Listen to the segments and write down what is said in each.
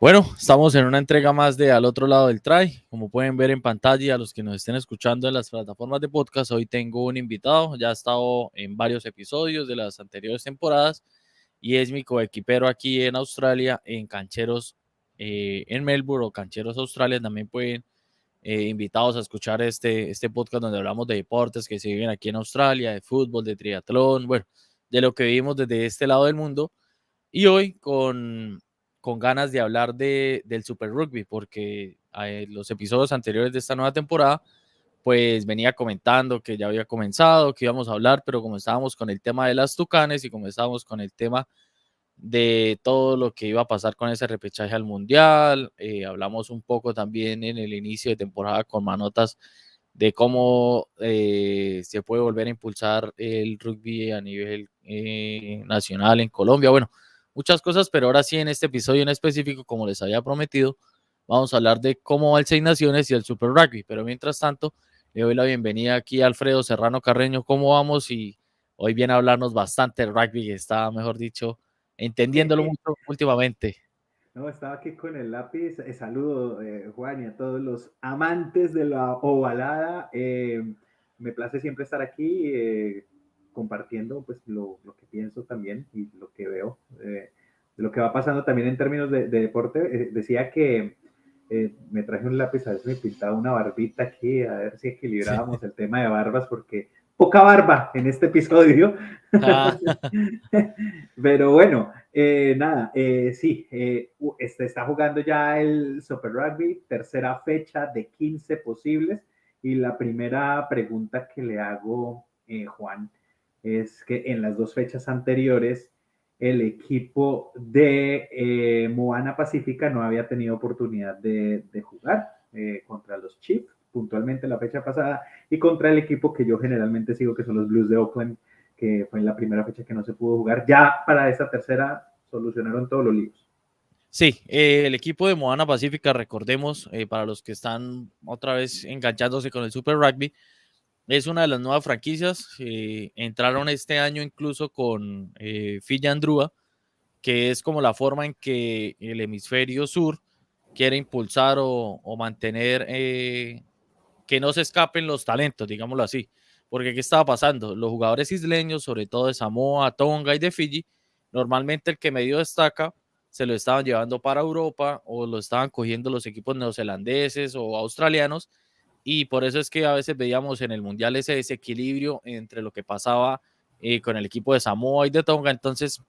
Bueno, estamos en una entrega más de Al Otro Lado del Try. Como pueden ver en pantalla, a los que nos estén escuchando en las plataformas de podcast, hoy tengo un invitado, ya ha estado en varios episodios de las anteriores temporadas y es mi coequipero aquí en Australia, en Cancheros en Melbourne o Cancheros Australia. También pueden invitados a escuchar este podcast donde hablamos de deportes que se viven aquí en Australia, de fútbol, de triatlón, bueno, de lo que vivimos desde este lado del mundo. Y hoy con ganas de hablar del Super Rugby, porque los episodios anteriores de esta nueva temporada, pues venía comentando que ya había comenzado, que íbamos a hablar, pero como estábamos con el tema de las Tucanes y como estábamos con el tema de todo lo que iba a pasar con ese repechaje al Mundial, hablamos un poco también en el inicio de temporada con Manotas de cómo se puede volver a impulsar el rugby a nivel nacional en Colombia. Bueno, muchas cosas, pero ahora sí en este episodio en específico, como les había prometido, vamos a hablar de cómo va el Seis Naciones y el Super Rugby. Pero mientras tanto, le doy la bienvenida aquí a Alfredo Serrano Carreño. ¿Cómo vamos? Y hoy viene a hablarnos bastante del rugby, que está, mejor dicho, entendiéndolo mucho últimamente. No, estaba aquí con el lápiz. Saludo, Juan, y a todos los amantes de la ovalada. Me place siempre estar aquí compartiendo pues, lo que pienso también y lo que veo, de lo que va pasando también en términos de deporte. Decía que me traje un lápiz, a ver si me pintaba una barbita aquí, a ver si equilibrábamos el tema de barbas, porque poca barba en este episodio. Ah, Pero bueno, nada, sí, está jugando ya el Super Rugby, tercera fecha de 15 posibles. Y la primera pregunta que le hago, Juan, es que en las dos fechas anteriores, el equipo de Moana Pacífica no había tenido oportunidad de jugar contra los Chiefs, puntualmente la fecha pasada, y contra el equipo que yo generalmente sigo, que son los Blues de Oakland, que fue en la primera fecha que no se pudo jugar. Ya para esta tercera solucionaron todos los líos. sí, el equipo de Moana Pacífica, recordemos, para los que están otra vez enganchándose con el Super Rugby, es una de las nuevas franquicias. Entraron este año incluso con Filla Andrúa, que es como la forma en que el hemisferio sur quiere impulsar o mantener que no se escapen los talentos, digámoslo así. Porque ¿qué estaba pasando? Los jugadores isleños, sobre todo de Samoa, Tonga y de Fiji, normalmente el que medio destaca se lo estaban llevando para Europa o lo estaban cogiendo los equipos neozelandeses o australianos, y por eso es que a veces veíamos en el Mundial ese desequilibrio entre lo que pasaba con el equipo de Samoa y de Tonga. Entonces,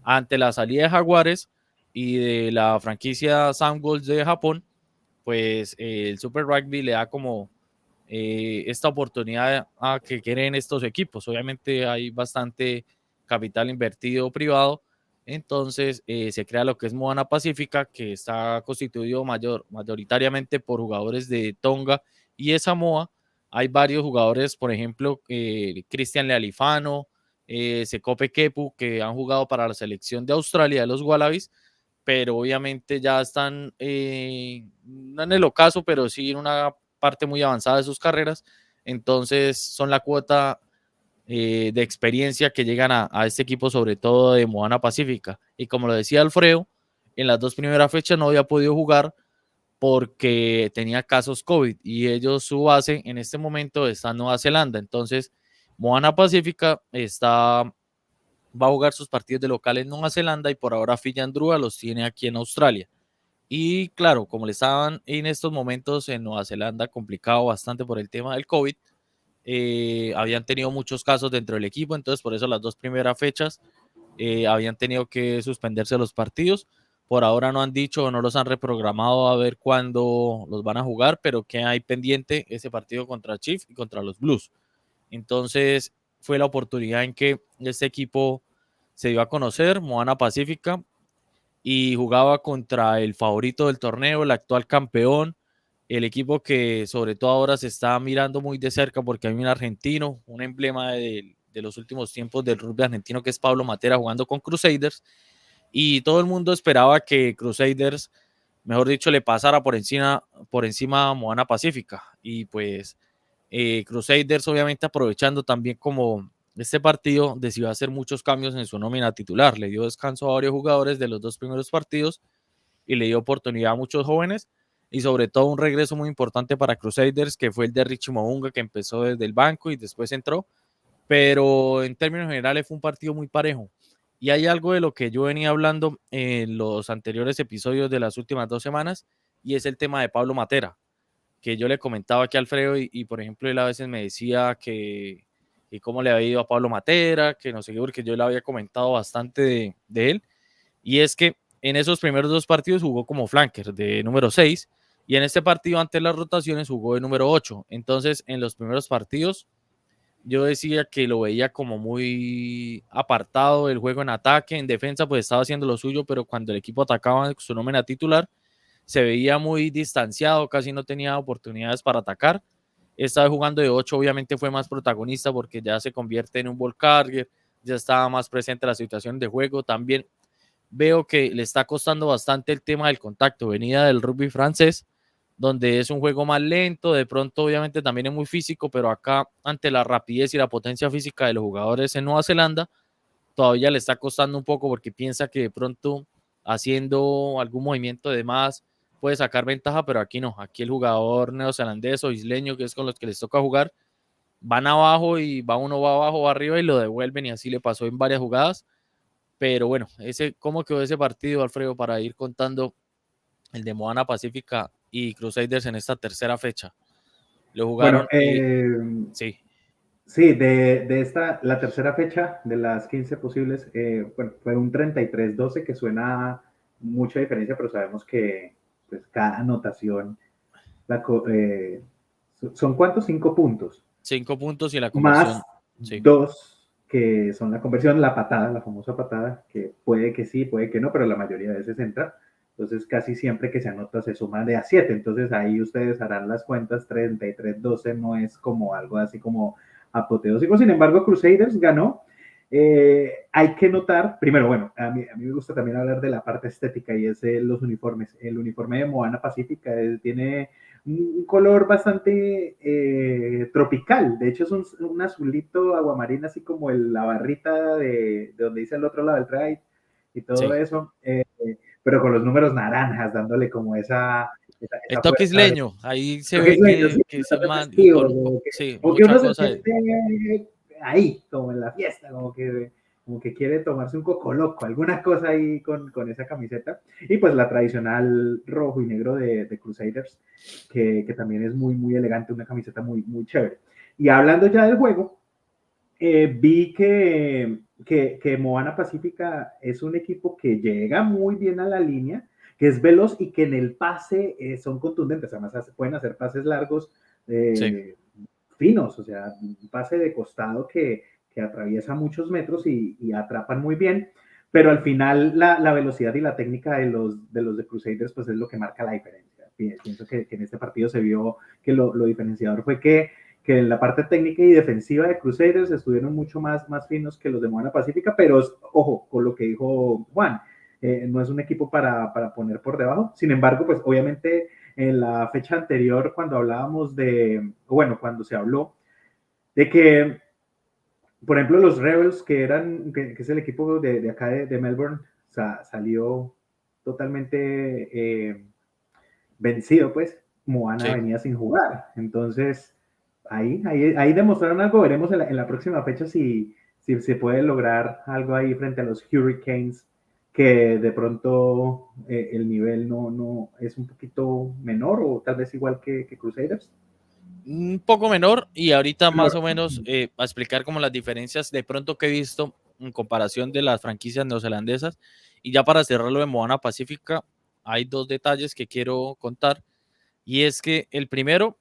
ante la salida de Jaguares y de la franquicia Sun Wolves de Japón, pues el Super Rugby le da como esta oportunidad a que quieren estos equipos. Obviamente hay bastante capital invertido privado, entonces se crea lo que es Moana Pacífica, que está constituido mayoritariamente por jugadores de Tonga y de Samoa. Hay varios jugadores, por ejemplo, Cristian Lealifano, Sekope Kepu, que han jugado para la selección de Australia de los Wallabies, pero obviamente ya están, no en el ocaso, pero sí en una parte muy avanzada de sus carreras. Entonces son la cuota de experiencia que llegan a este equipo, sobre todo de Moana Pacífica. Y como lo decía Alfredo, en las dos primeras fechas no había podido jugar porque tenía casos COVID y ellos, su base en este momento está en Nueva Zelanda. Entonces, Moana Pacífica va a jugar sus partidos de local en Nueva Zelanda y por ahora Filla Andrúa los tiene aquí en Australia. Y claro, como le estaban en estos momentos en Nueva Zelanda complicado bastante por el tema del COVID, habían tenido muchos casos dentro del equipo, entonces por eso las dos primeras fechas habían tenido que suspenderse los partidos. Por ahora no han dicho o no los han reprogramado a ver cuándo los van a jugar, pero que hay pendiente ese partido contra Chiefs y contra los Blues. Entonces fue la oportunidad en que este equipo se dio a conocer, Moana Pacífica, y jugaba contra el favorito del torneo, el actual campeón, el equipo que sobre todo ahora se está mirando muy de cerca porque hay un argentino, un emblema de los últimos tiempos del rugby argentino, que es Pablo Matera, jugando con Crusaders, y todo el mundo esperaba que Crusaders, mejor dicho, le pasara por encima a Moana Pacífica, y pues Crusaders obviamente aprovechando también como este partido decidió hacer muchos cambios en su nómina titular, le dio descanso a varios jugadores de los dos primeros partidos y le dio oportunidad a muchos jóvenes, y sobre todo un regreso muy importante para Crusaders, que fue el de Richie Mounga, que empezó desde el banco y después entró, pero en términos generales fue un partido muy parejo. Y hay algo de lo que yo venía hablando en los anteriores episodios de las últimas 2 semanas, y es el tema de Pablo Matera, que yo le comentaba aquí a Alfredo, y por ejemplo él a veces me decía que y cómo le había ido a Pablo Matera, que no sé qué, porque yo le había comentado bastante de él, y es que en esos primeros 2 partidos jugó como flanker de número 6, y en este partido ante las rotaciones jugó de número 8. Entonces en los primeros partidos yo decía que lo veía como muy apartado del juego en ataque, en defensa pues estaba haciendo lo suyo, pero cuando el equipo atacaba su nómina titular se veía muy distanciado, casi no tenía oportunidades para atacar. Esta vez jugando de 8 obviamente fue más protagonista porque ya se convierte en un ball carrier, ya estaba más presente en la situación de juego. También veo que le está costando bastante el tema del contacto, venida del rugby francés, donde es un juego más lento, de pronto obviamente también es muy físico, pero acá ante la rapidez y la potencia física de los jugadores en Nueva Zelanda, todavía le está costando un poco porque piensa que de pronto haciendo algún movimiento de más puede sacar ventaja, pero aquí no, aquí el jugador neozelandés o isleño, que es con los que les toca jugar, van abajo y uno va abajo, va arriba y lo devuelven, y así le pasó en varias jugadas. Pero bueno, ¿cómo quedó ese partido, Alfredo, para ir contando el de Moana Pacífica y Crusaders en esta tercera fecha? Lo Bueno, jugaron, sí, sí, de esta, la tercera fecha de las 15 posibles, bueno, fue un 33-12 que suena mucha diferencia, pero sabemos que pues, cada anotación, la, ¿son cuántos? 5 puntos. 5 puntos y la Más conversión, sí, 2 que son la conversión, la patada, la famosa patada, que puede que sí, puede que no, pero la mayoría de veces entra. Entonces, casi siempre que se anota se suma de a 7. Entonces, ahí ustedes harán las cuentas. 33-12 no es como algo así como apoteósico. Sin embargo, Crusaders ganó. Hay que notar, primero, bueno, a mí me gusta también hablar de la parte estética y es los uniformes. El uniforme de Moana Pacífica tiene un color bastante tropical. De hecho, es un azulito aguamarina, así como la barrita de donde dice el otro lado del trade y todo sí. eso, pero con los números naranjas, dándole como El esa toque fuerza. isleño, ahí se Lo que ve es leño, sí, que ese man, y festivo, sí, como que mucha uno se cosa. siente ahí, como en la fiesta, como que quiere tomarse un coco loco, alguna cosa ahí con esa camiseta. Y pues la tradicional rojo y negro de Crusaders, que también es muy, muy elegante, una camiseta muy, muy chévere. Y hablando ya del juego, vi que Moana Pacífica es un equipo que llega muy bien a la línea, que es veloz y que en el pase son contundentes. Además, pueden hacer pases largos, Sí. finos, o sea, un pase de costado que atraviesa muchos metros y atrapan muy bien. Pero al final la velocidad y la técnica de los Crusaders pues es lo que marca la diferencia. Pienso que en este partido se vio que lo diferenciador fue que en la parte técnica y defensiva de Crusaders estuvieron mucho más finos que los de Moana Pacífica, pero ojo, con lo que dijo Juan, no es un equipo para poner por debajo. Sin embargo, pues obviamente en la fecha anterior, cuando hablábamos bueno, cuando se habló de que, por ejemplo, los Rebels, que es el equipo de acá de Melbourne, salió totalmente vencido, pues Moana Sí. venía sin jugar. Entonces, ahí demostraron algo. Veremos en la próxima fecha si se puede lograr algo ahí frente a los Hurricanes, que de pronto el nivel no es un poquito menor o tal vez igual que Crusaders. Un poco menor, y ahorita más o menos a explicar como las diferencias de pronto que he visto en comparación de las franquicias neozelandesas. Y ya para cerrarlo de Moana Pacífica, hay 2 detalles que quiero contar, y es que el primero,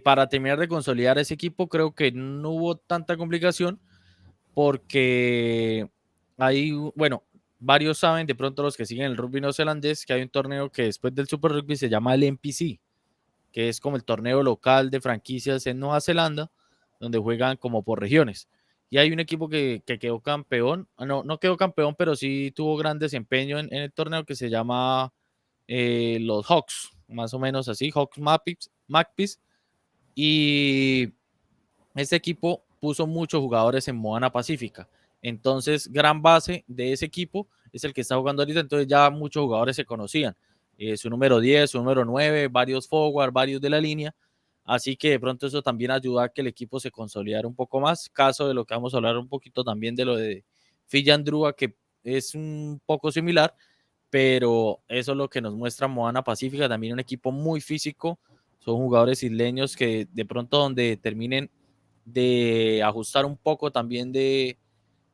para terminar de consolidar ese equipo, creo que no hubo tanta complicación porque hay, bueno, varios saben, de pronto los que siguen el rugby neozelandés, que hay un torneo que después del Super Rugby se llama el NPC, que es como el torneo local de franquicias en Nueva Zelanda, donde juegan como por regiones. Y hay un equipo que quedó campeón, no quedó campeón, pero sí tuvo gran desempeño en el torneo, que se llama los Hawks, más o menos así, Hawks Magpies. Y este equipo puso muchos jugadores en Moana Pacífica. Entonces, gran base de ese equipo es el que está jugando ahorita, entonces ya muchos jugadores se conocían. Su número 10, su número 9, varios forward, varios de la línea. Así que de pronto eso también ayuda a que el equipo se consolidara un poco más. Caso de lo que vamos a hablar un poquito también de lo de Fillan Drua, que es un poco similar, pero eso es lo que nos muestra Moana Pacífica, también un equipo muy físico. Son jugadores isleños que de pronto donde terminen de ajustar un poco también de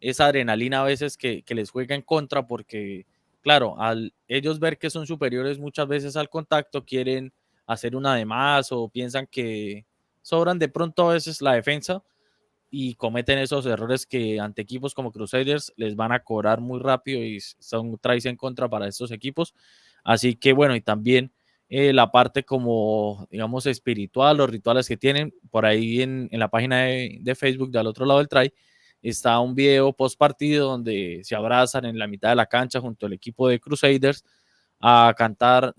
esa adrenalina a veces que les juega en contra, porque claro, al ellos ver que son superiores muchas veces al contacto, quieren hacer una de más o piensan que sobran de pronto a veces la defensa y cometen esos errores que ante equipos como Crusaders les van a cobrar muy rápido y son traes en contra para estos equipos. Así que bueno, y también la parte como, digamos, espiritual, los rituales que tienen, por ahí en la página de Facebook del otro lado del try, está un video post partido donde se abrazan en la mitad de la cancha junto al equipo de Crusaders a cantar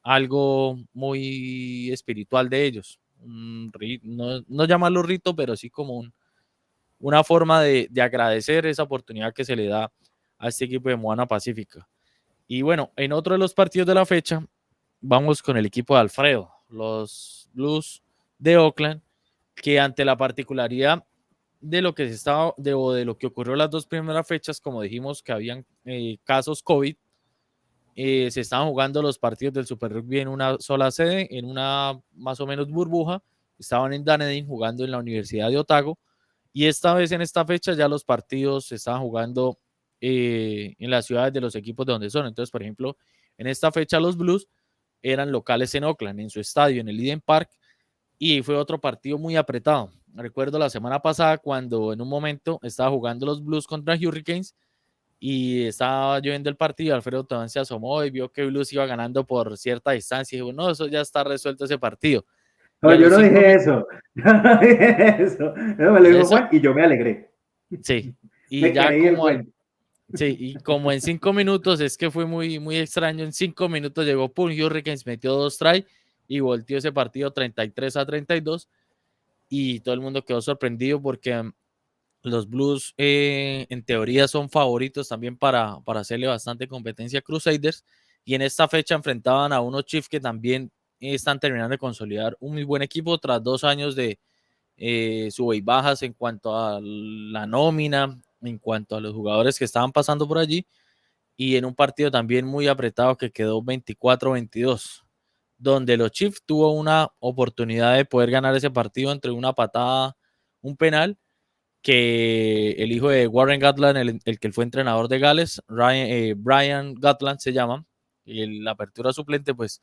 algo muy espiritual de ellos. No, no llamarlo rito, pero sí como una forma de agradecer esa oportunidad que se le da a este equipo de Moana Pacífica. Y bueno, en otro de los partidos de la fecha, vamos con el equipo de Alfredo, los Blues de Oakland, que ante la particularidad de lo que se estaba, de lo que ocurrió las dos primeras fechas, como dijimos que habían casos COVID, se estaban jugando los partidos del Super Rugby en una sola sede, en una más o menos burbuja. Estaban en Dunedin jugando en la Universidad de Otago. Y esta vez en esta fecha ya los partidos se estaban jugando en las ciudades de los equipos de donde son. Entonces, por ejemplo, en esta fecha los Blues eran locales en Oakland, en su estadio, en el Eden Park, y fue otro partido muy apretado. Recuerdo la semana pasada cuando en un momento estaba jugando los Blues contra Hurricanes y estaba yo viendo el partido, Alfredo también se asomó y vio que Blues iba ganando por cierta distancia y dijo, no, eso ya está resuelto ese partido. Y No, a yo los no cinco dije minutos, eso. Yo no dije eso. Eso me lo y dijo eso, Juan y yo me alegré. sí, y Me ya creí el como cuento. sí, y como en 5 minutos, es que fue muy, muy extraño, en 5 minutos llegó Pum, Hurricanes metió 2 try y volteó ese partido 33-32 y todo el mundo quedó sorprendido porque los Blues en teoría son favoritos también para hacerle bastante competencia a Crusaders y en esta fecha enfrentaban a unos Chiefs que también están terminando de consolidar un muy buen equipo tras 2 años de sube y bajas en cuanto a la nómina, en cuanto a los jugadores que estaban pasando por allí y en un partido también muy apretado que quedó 24-22 donde los Chiefs tuvo una oportunidad de poder ganar ese partido entre una patada, un penal que el hijo de Warren Gatland, el que fue entrenador de Gales, Brian Gatland se llama, y la apertura suplente, pues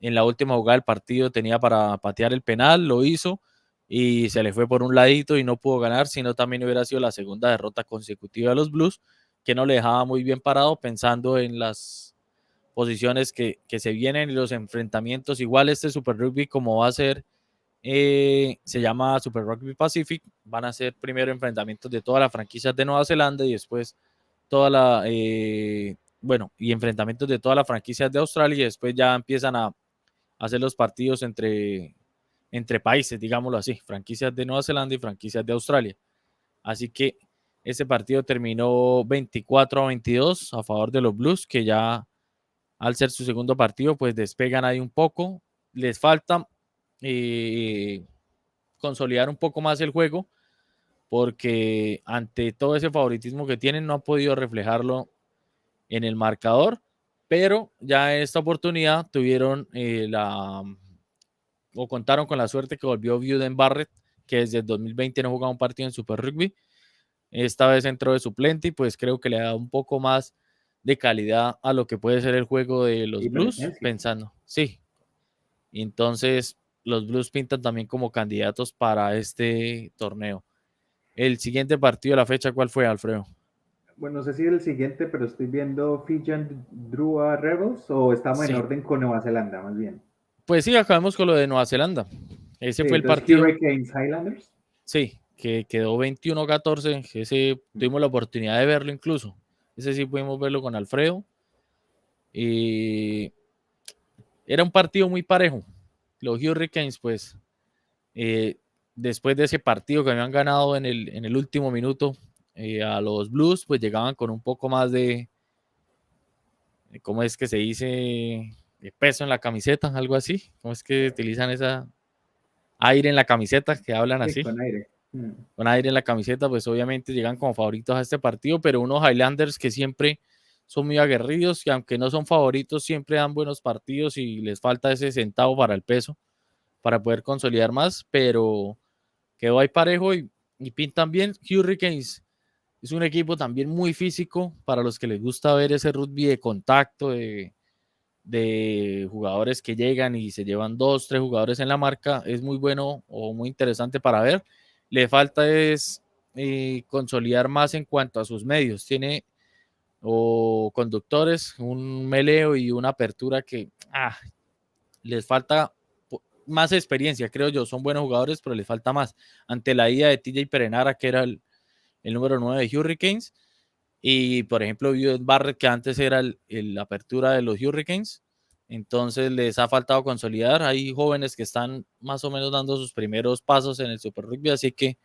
en la última jugada del partido tenía para patear el penal, lo hizo y se le fue por un ladito y no pudo ganar, sino también hubiera sido la segunda derrota consecutiva de los Blues, que no le dejaba muy bien parado pensando en las posiciones que se vienen y los enfrentamientos. Igual este Super Rugby como va a ser se llama Super Rugby Pacific. Van a ser primero enfrentamientos de todas las franquicias de Nueva Zelanda y después toda la, bueno, y enfrentamientos de todas las franquicias de Australia y después ya empiezan a hacer los partidos entre países, digámoslo así, franquicias de Nueva Zelanda y franquicias de Australia. Así que ese partido terminó 24-22 a favor de los Blues, que ya al ser su segundo partido, pues despegan ahí un poco. Les falta eh, consolidar un poco más el juego, porque ante todo ese favoritismo que tienen, no ha podido reflejarlo en el marcador, pero ya en esta oportunidad tuvieron o contaron con la suerte que volvió Buden Barrett, que desde el 2020 no jugaba un partido en Super Rugby. Esta vez entró de suplente y pues creo que le da un poco más de calidad a lo que puede ser el juego de los Y Blues, presencia. pensando, sí. Entonces, los Blues pintan también como candidatos para este torneo. El siguiente partido de la fecha, ¿cuál fue, Alfredo? Bueno, no sé si el siguiente, pero estoy viendo Fijian Drua Rebels o estamos en Sí, orden con Nueva Zelanda, más bien. pues sí, acabamos con lo de Nueva Zelanda. Ese Sí, fue el entonces partido, Hurricanes Highlanders. sí, que quedó 21-14. Ese tuvimos la oportunidad de verlo incluso. Ese sí pudimos verlo con Alfredo. Y era un partido muy parejo. Los Hurricanes, pues, eh, después de ese partido que habían ganado en el último minuto, a los Blues, pues llegaban con un poco más de, ¿cómo es que se dice? De peso en la camiseta, algo así. ¿Cómo es que utilizan esa aire en la camiseta, que hablan Sí, así? con aire. Con aire en la camiseta, pues obviamente llegan como favoritos a este partido, pero unos Highlanders que siempre son muy aguerridos, que aunque no son favoritos, siempre dan buenos partidos y les falta ese centavo para el peso, para poder consolidar más, pero quedó ahí parejo y pintan bien. Hurricanes es un equipo también muy físico para los que les gusta ver ese rugby de contacto, de jugadores que llegan y se llevan 2, 3 jugadores en la marca. Es muy bueno o muy interesante para ver. Le falta es consolidar más en cuanto a sus medios. Tiene o conductores, un meleo y una apertura que les falta más experiencia, creo yo. Son buenos jugadores, pero les falta más. Ante la ida de TJ Perenara, que era el número 9 de Hurricanes, y por ejemplo, Barrett, que antes era la apertura de los Hurricanes, entonces les ha faltado consolidar. Hay jóvenes que están más o menos dando sus primeros pasos en el Super Rugby, así que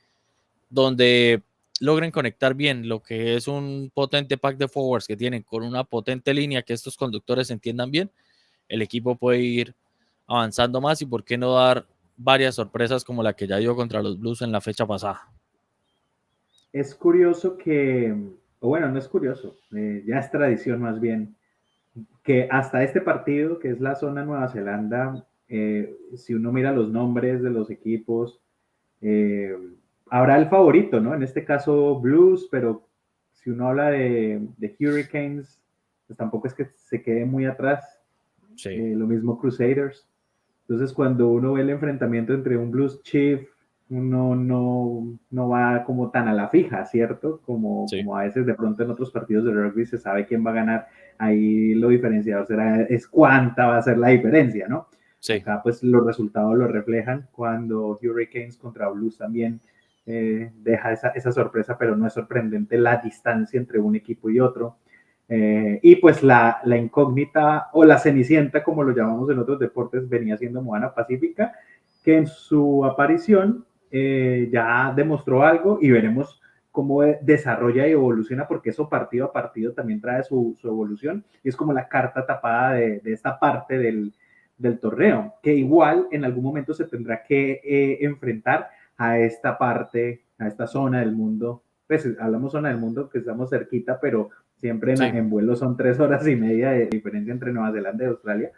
donde logren conectar bien lo que es un potente pack de forwards que tienen con una potente línea, que estos conductores entiendan bien, el equipo puede ir avanzando más y por qué no dar varias sorpresas como la que ya dio contra los Blues en la fecha pasada. Es curioso que, o bueno, no es curioso, ya es tradición más bien, que hasta este partido, que es la zona Nueva Zelanda, si uno mira los nombres de los equipos, eh, habrá el favorito, ¿no? En este caso Blues, pero si uno habla de Hurricanes, pues tampoco es que se quede muy atrás. Sí. Lo mismo Crusaders. Entonces, cuando uno ve el enfrentamiento entre un Blues Chief, uno no va como tan a la fija, ¿cierto? Sí. Como a veces de pronto en otros partidos de rugby se sabe quién va a ganar. Ahí lo diferenciador es cuánta va a ser la diferencia, ¿no? Sí. Acá pues los resultados lo reflejan cuando Hurricanes contra Blues también deja esa sorpresa, pero no es sorprendente la distancia entre un equipo y otro. Y pues la incógnita o la cenicienta, como lo llamamos en otros deportes, venía siendo Moana Pacífica, que en su aparición ya demostró algo y veremos cómo desarrolla y evoluciona, porque eso partido a partido también trae su evolución y es como la carta tapada de esta parte del torneo, que igual en algún momento se tendrá que enfrentar a esta parte, a esta zona del mundo. Pues hablamos zona del mundo que estamos cerquita, pero siempre Sí. en vuelo son 3 horas y media de diferencia entre Nueva Zelanda y Australia,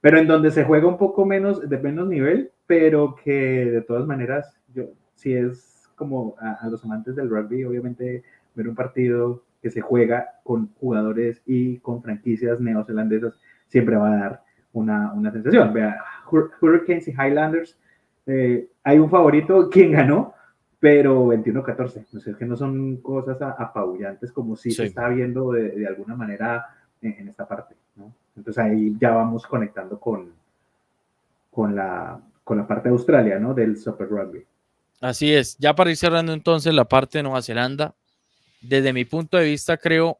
pero en donde se juega un poco menos, de menos nivel, pero que de todas maneras, yo, si es como a los amantes del rugby, obviamente ver un partido que se juega con jugadores y con franquicias neozelandesas siempre va a dar una sensación. Vea, Hurricanes y Highlanders, hay un favorito, quien ganó, pero 21-14. O sea, es que no son cosas apabullantes como si se Sí. está viendo de alguna manera en esta parte, ¿no? Entonces ahí ya vamos conectando con la parte de Australia, ¿no? Del Super Rugby. Así es. Ya para ir cerrando entonces la parte de Nueva Zelanda, desde mi punto de vista creo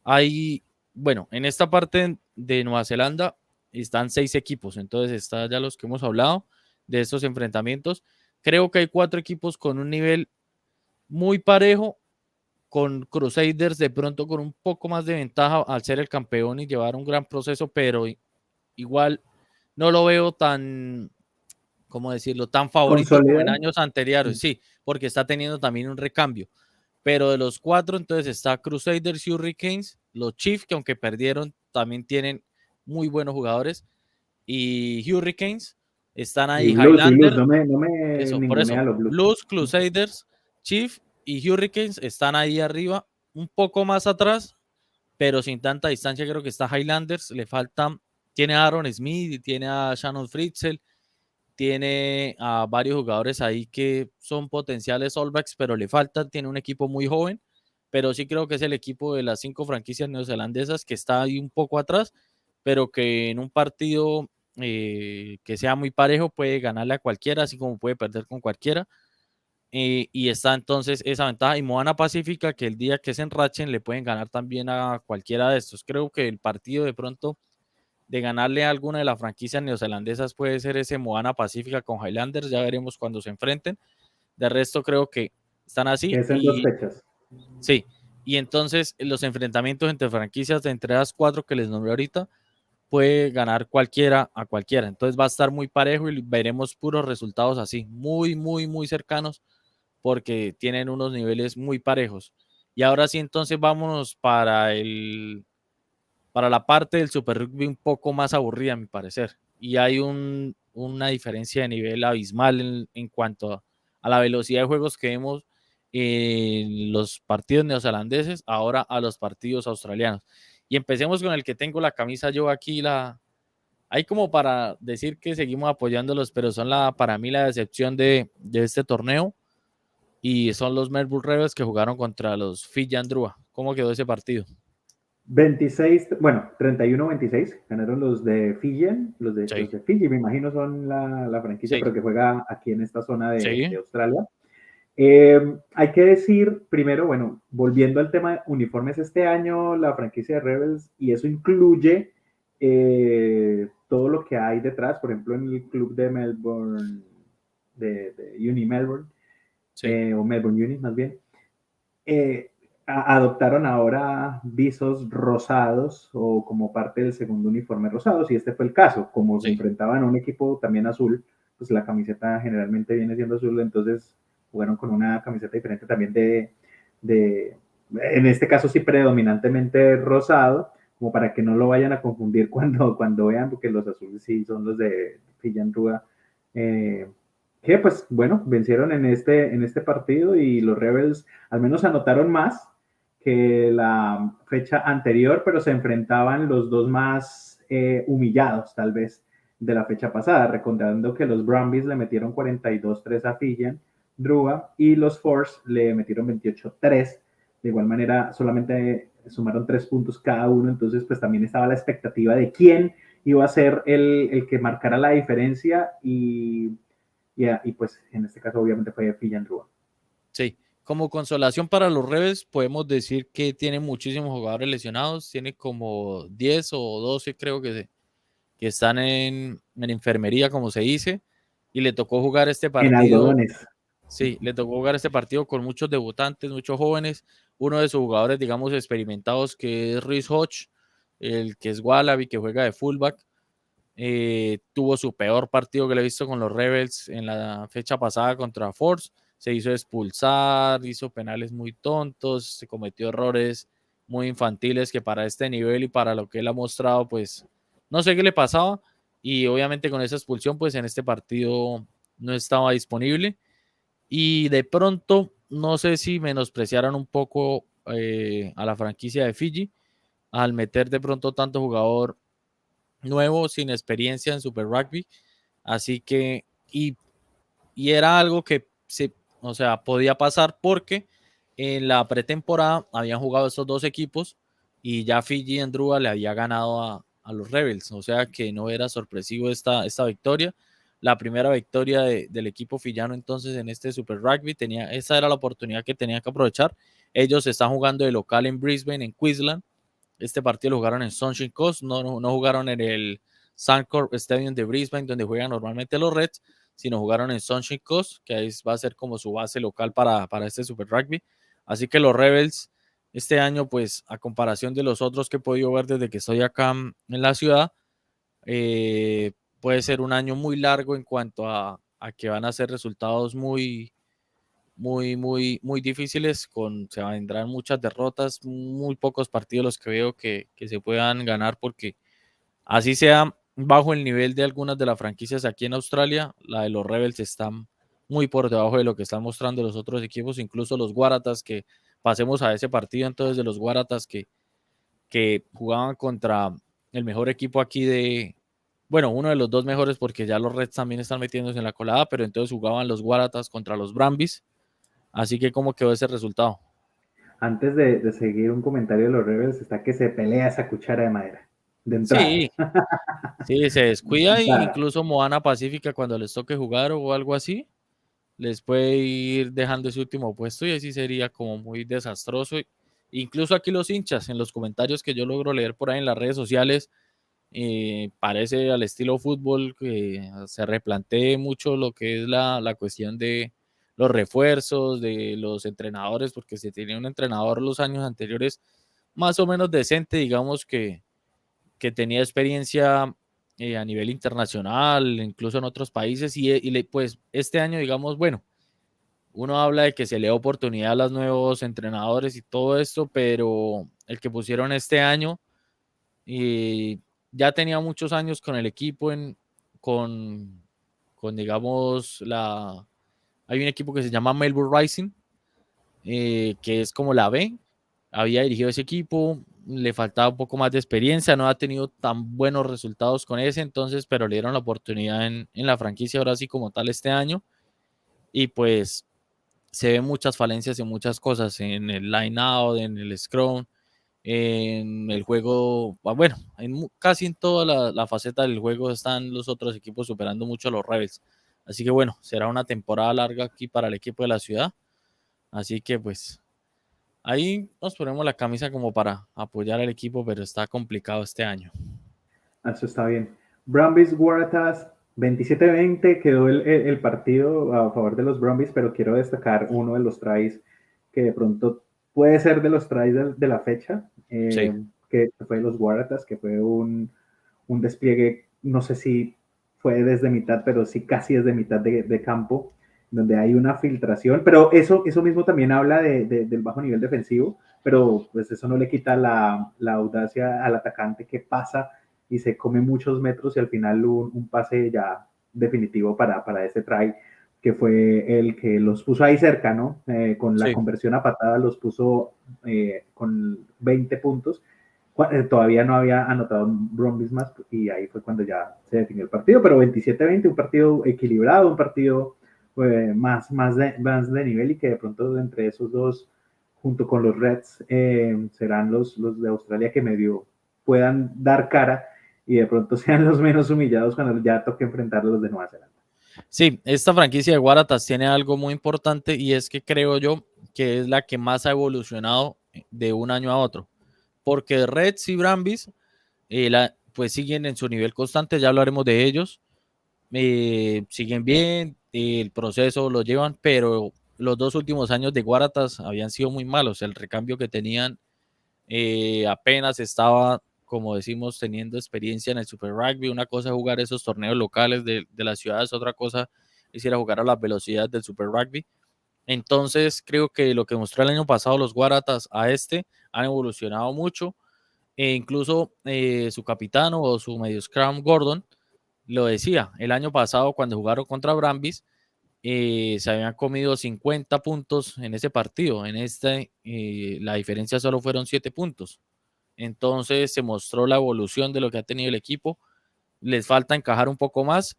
hay, bueno, en esta parte de Nueva Zelanda están 6 equipos, entonces está ya los que hemos hablado de estos enfrentamientos. Creo que hay 4 equipos con un nivel muy parejo, con Crusaders de pronto con un poco más de ventaja al ser el campeón y llevar un gran proceso, pero igual no lo veo tan, ¿cómo decirlo?, tan favorito como en Consolidado. años anteriores, sí, porque está teniendo también un recambio. Pero de los 4, entonces está Crusaders, Hurricanes, los Chiefs, que aunque perdieron, también tienen muy buenos jugadores, y Hurricanes, están ahí Y Blues, Highlander, no me eso, por ningunea eso, a los Blues. Blues, Crusaders, Chiefs y Hurricanes están ahí arriba, un poco más atrás, pero sin tanta distancia. Creo que está Highlanders, le faltan, tiene a Aaron Smith y tiene a Shannon Fritzel, tiene a varios jugadores ahí que son potenciales All Blacks, pero le faltan, tiene un equipo muy joven, pero sí creo que es el equipo de las 5 franquicias neozelandesas que está ahí un poco atrás, pero que en un partido que sea muy parejo puede ganarle a cualquiera, así como puede perder con cualquiera. Y está entonces esa ventaja. Y Moana Pacífica, que el día que se enrachen le pueden ganar también a cualquiera de estos. Creo que el partido de pronto de ganarle a alguna de las franquicias neozelandesas puede ser ese Moana Pacífica con Highlanders. Ya veremos cuando se enfrenten. De resto, creo que están Que así. es en 2 fechas. Sí, y entonces los enfrentamientos entre franquicias de entre las cuatro que les nombré ahorita puede ganar cualquiera a cualquiera. Entonces va a estar muy parejo y veremos puros resultados así, muy, muy, muy cercanos, porque tienen unos niveles muy parejos. Y ahora sí, entonces vámonos para la parte del Super Rugby un poco más aburrida, a mi parecer. Y hay una diferencia de nivel abismal en cuanto a la velocidad de juegos que vemos en los partidos neozelandeses, ahora a los partidos australianos. Y empecemos con el que tengo la camisa yo aquí, hay como para decir que seguimos apoyándolos, pero son para mí la decepción de este torneo y son los Melbourne Rebels que jugaron contra los Fijian Drua. ¿Cómo quedó ese partido? 26, bueno, 31-26 ganaron los de Fiji, los Sí, de Fiji, me imagino son la franquicia, sí, pero que juega aquí en esta zona de sí, Australia. Hay que decir, primero, bueno, volviendo al tema de uniformes, este año la franquicia de Rebels, y eso incluye todo lo que hay detrás, por ejemplo, en el club de Melbourne, de Uni Melbourne, sí, o Melbourne Uni más bien, eh, adoptaron ahora visos rosados o como parte del segundo uniforme rosados, y este fue el caso. Como se sí, enfrentaban a un equipo también azul, pues la camiseta generalmente viene siendo azul, entonces jugaron con una camiseta diferente también de en este caso sí predominantemente rosado, como para que no lo vayan a confundir cuando vean, porque los azules sí son los de Fillan Rúa. Eh, que pues bueno, vencieron en este partido y los Rebels al menos anotaron más que la fecha anterior, pero se enfrentaban los dos más humillados tal vez de la fecha pasada, recordando que los Brumbies le metieron 42-3 a Fijian Drua y los Force le metieron 28-3. De igual manera, solamente sumaron 3 puntos cada uno, entonces pues también estaba la expectativa de quién iba a ser el que marcara la diferencia y pues en este caso obviamente fue Fijan Rua. sí. Como consolación para los Rebels, podemos decir que tiene muchísimos jugadores lesionados, tiene como 10 o 12 creo que están en enfermería, como se dice, y le tocó jugar este En partido. algodones. Sí, le tocó jugar este partido con muchos debutantes, muchos jóvenes. Uno de sus jugadores, digamos, experimentados, que es Rhys Hodge, el que es Wallaby, que juega de fullback, tuvo su peor partido que le he visto con los Rebels en la fecha pasada contra Force. Se hizo expulsar, hizo penales muy tontos, se cometió errores muy infantiles que para este nivel y para lo que él ha mostrado, pues no sé qué le pasaba. Y obviamente con esa expulsión, pues en este partido no estaba disponible y de pronto, no sé si menospreciaron un poco a la franquicia de Fiji al meter de pronto tanto jugador nuevo sin experiencia en Super Rugby. Así que, y era algo que o sea, podía pasar porque en la pretemporada habían jugado estos dos equipos y ya Fiji en Drua le había ganado a los Rebels. O sea que no era sorpresivo esta victoria. La primera victoria del equipo fillano entonces en este Super Rugby, esa era la oportunidad que tenían que aprovechar. Ellos están jugando de local en Brisbane, en Queensland. Este partido lo jugaron en Sunshine Coast, no jugaron en el Suncorp Stadium de Brisbane, donde juegan normalmente los Reds, sino jugaron en Sunshine Coast, que ahí va a ser como su base local para este Super Rugby. Así que los Rebels este año, pues a comparación de los otros que he podido ver desde que estoy acá en la ciudad, eh, puede ser un año muy largo en cuanto a que van a ser resultados muy difíciles, se vendrán muchas derrotas, muy pocos partidos los que veo que se puedan ganar, porque así sea bajo el nivel de algunas de las franquicias aquí en Australia, la de los Rebels están muy por debajo de lo que están mostrando los otros equipos, incluso los Waratahs, que pasemos a ese partido entonces de los Waratahs que jugaban contra el mejor equipo aquí bueno, uno de los dos mejores porque ya los Reds también están metiéndose en la colada, pero entonces jugaban los Waratahs contra los Brumbies. Así que, ¿cómo quedó ese resultado? Antes de seguir un comentario de los Rebels, está que se pelea esa cuchara de madera. De entrada. Sí, sí, se descuida De e entrada. incluso Moana Pacífica cuando les toque jugar o algo así, les puede ir dejando ese último puesto y así sería como muy desastroso. Incluso aquí los hinchas, en los comentarios que yo logro leer por ahí en las redes sociales, parece al estilo fútbol que se replantee mucho lo que es la cuestión los refuerzos, de los entrenadores, porque se tenía un entrenador los años anteriores más o menos decente, digamos que tenía experiencia a nivel internacional, incluso en otros países, pues este año, digamos, bueno, uno habla de que se le da oportunidad a los nuevos entrenadores y todo esto, pero el que pusieron este año ya tenía muchos años con el equipo con, con digamos, hay un equipo que se llama Melbourne Rising, que es como la B, había dirigido ese equipo, le faltaba un poco más de experiencia, no ha tenido tan buenos resultados con ese, entonces, pero le dieron la oportunidad en la franquicia ahora sí como tal este año, y pues se ven muchas falencias en muchas cosas, en el line-out, en el scrum, en el juego, bueno, casi en toda la faceta del juego están los otros equipos superando mucho a los Rebels. Así que bueno, será una temporada larga aquí para el equipo de la ciudad. Así que pues ahí nos ponemos la camisa como para apoyar al equipo, pero está complicado este año. Eso está bien. Brumbies Waratahs 27-20 quedó el partido a favor de los Brumbies, pero quiero destacar uno de los tries que de pronto puede ser de los tries de la fecha, Sí. que fue los Waratahs, que fue un despliegue, no sé si fue desde mitad, pero sí casi desde mitad de campo, donde hay una filtración, pero eso mismo también habla del bajo nivel defensivo, pero pues eso no le quita la audacia al atacante que pasa y se come muchos metros y al final un pase ya definitivo para ese try, que fue el que los puso ahí cerca, ¿no? Con la Sí. conversión a patada los puso con 20 puntos. Todavía no había anotado Brumbies más y ahí fue cuando ya se definió el partido, pero 27-20, un partido equilibrado, un partido más de nivel y que de pronto entre esos dos, junto con los Reds, serán los de Australia que medio puedan dar cara y de pronto sean los menos humillados cuando ya toque enfrentar a los de Nueva Zelanda. Sí, esta franquicia de Waratahs tiene algo muy importante y es que creo yo que es la que más ha evolucionado de un año a otro. Porque Reds y Brumbies pues siguen en su nivel constante, ya hablaremos de ellos, siguen bien, el proceso lo llevan, pero los 2 últimos años de Waratahs habían sido muy malos, el recambio que tenían apenas estaba, como decimos, teniendo experiencia en el Super Rugby. Una cosa es jugar esos torneos locales de las ciudades, otra cosa es ir a jugar a las velocidades del Super Rugby. Entonces creo que lo que mostró el año pasado los Waratahs a han evolucionado mucho, incluso su capitano o su medio scrum Gordon lo decía, el año pasado cuando jugaron contra Brumbies se habían comido 50 puntos en ese partido, la diferencia solo fueron 7 puntos. Entonces se mostró la evolución de lo que ha tenido el equipo. Les falta encajar un poco más,